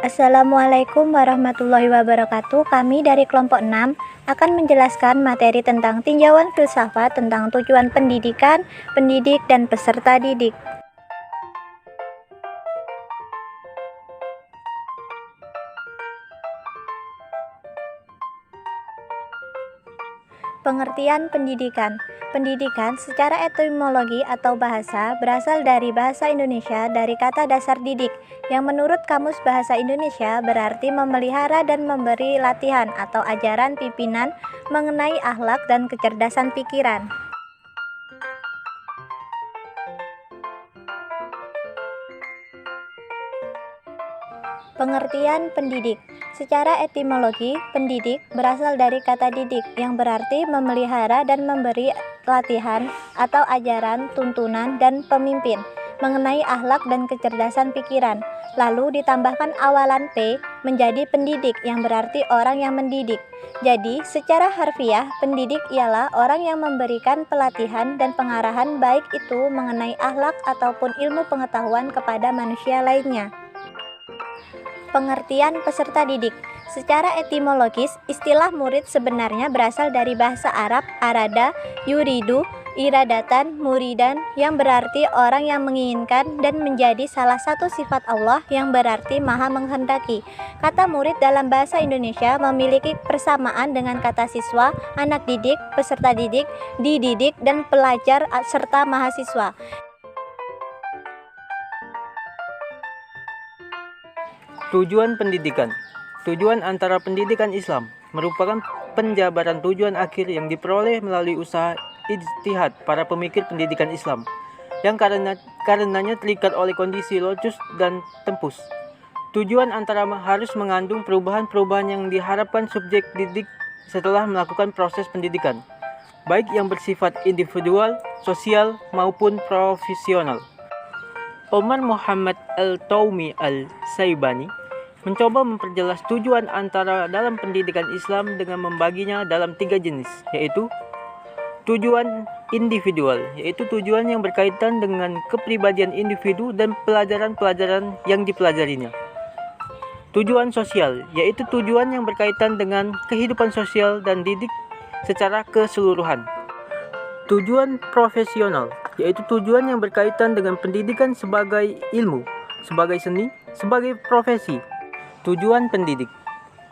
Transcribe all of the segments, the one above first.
Assalamualaikum warahmatullahi wabarakatuh. Kami dari kelompok 6 akan menjelaskan materi tentang tinjauan filsafat tentang tujuan pendidikan, pendidik, dan peserta didik. Pengertian pendidikan. Pendidikan secara etimologi atau bahasa berasal dari bahasa Indonesia dari kata dasar didik, yang menurut Kamus Bahasa Indonesia berarti memelihara dan memberi latihan atau ajaran pimpinan mengenai akhlak dan kecerdasan pikiran. Pengertian pendidik. Secara etimologi, pendidik berasal dari kata didik yang berarti memelihara dan memberi latihan atau ajaran, tuntunan, dan pemimpin mengenai akhlak dan kecerdasan pikiran. Lalu ditambahkan awalan P menjadi pendidik yang berarti orang yang mendidik. Jadi, secara harfiah, pendidik ialah orang yang memberikan pelatihan dan pengarahan baik itu mengenai akhlak ataupun ilmu pengetahuan kepada manusia lainnya. Pengertian peserta didik. Secara etimologis, istilah murid sebenarnya berasal dari bahasa Arab arada, yuridu, iradatan, muridan yang berarti orang yang menginginkan dan menjadi salah satu sifat Allah yang berarti maha menghendaki. Kata murid dalam bahasa Indonesia memiliki persamaan dengan kata siswa, anak didik, peserta didik, dididik, dan pelajar serta mahasiswa. Tujuan pendidikan. Tujuan antara pendidikan Islam merupakan penjabaran tujuan akhir yang diperoleh melalui usaha ijtihad para pemikir pendidikan Islam yang karenanya terikat oleh kondisi locus dan tempus. Tujuan antara harus mengandung perubahan-perubahan yang diharapkan subjek didik setelah melakukan proses pendidikan, baik yang bersifat individual, sosial, maupun profesional. Omar Muhammad Al-Taumi Al-Saibani mencoba memperjelas tujuan antara dalam pendidikan Islam dengan membaginya dalam 3 jenis, yaitu tujuan individual, yaitu tujuan yang berkaitan dengan kepribadian individu dan pelajaran-pelajaran yang dipelajarinya. Tujuan sosial, yaitu tujuan yang berkaitan dengan kehidupan sosial dan didik secara keseluruhan. Tujuan profesional, yaitu tujuan yang berkaitan dengan pendidikan sebagai ilmu, sebagai seni, sebagai profesi. Tujuan pendidik.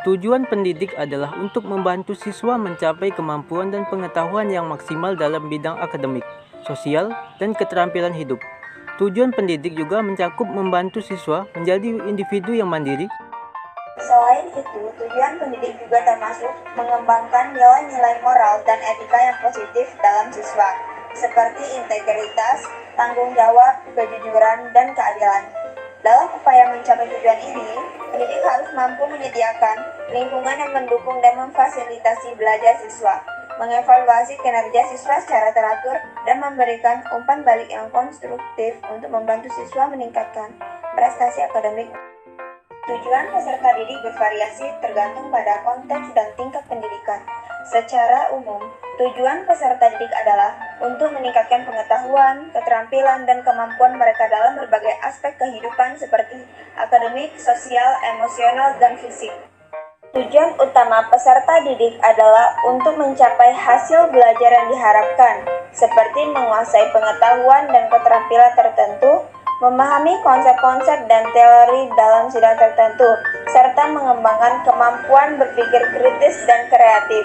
Tujuan pendidik adalah untuk membantu siswa mencapai kemampuan dan pengetahuan yang maksimal dalam bidang akademik, sosial, dan keterampilan hidup. Tujuan pendidik juga mencakup membantu siswa menjadi individu yang mandiri. Selain itu, tujuan pendidik juga termasuk mengembangkan nilai-nilai moral dan etika yang positif dalam siswa, seperti integritas, tanggung jawab, kejujuran, dan keadilan. Dalam upaya mencapai tujuan ini, pendidik harus mampu menyediakan lingkungan yang mendukung dan memfasilitasi belajar siswa, mengevaluasi kinerja siswa secara teratur, dan memberikan umpan balik yang konstruktif untuk membantu siswa meningkatkan prestasi akademik. Tujuan peserta didik bervariasi tergantung pada konteks dan tingkat pendidikan. Secara umum, tujuan peserta didik adalah untuk meningkatkan pengetahuan, keterampilan, dan kemampuan mereka dalam berbagai aspek kehidupan seperti akademik, sosial, emosional, dan fisik. Tujuan utama peserta didik adalah untuk mencapai hasil belajar yang diharapkan, seperti menguasai pengetahuan dan keterampilan tertentu, memahami konsep-konsep dan teori dalam sidang tertentu, serta mengembangkan kemampuan berpikir kritis dan kreatif.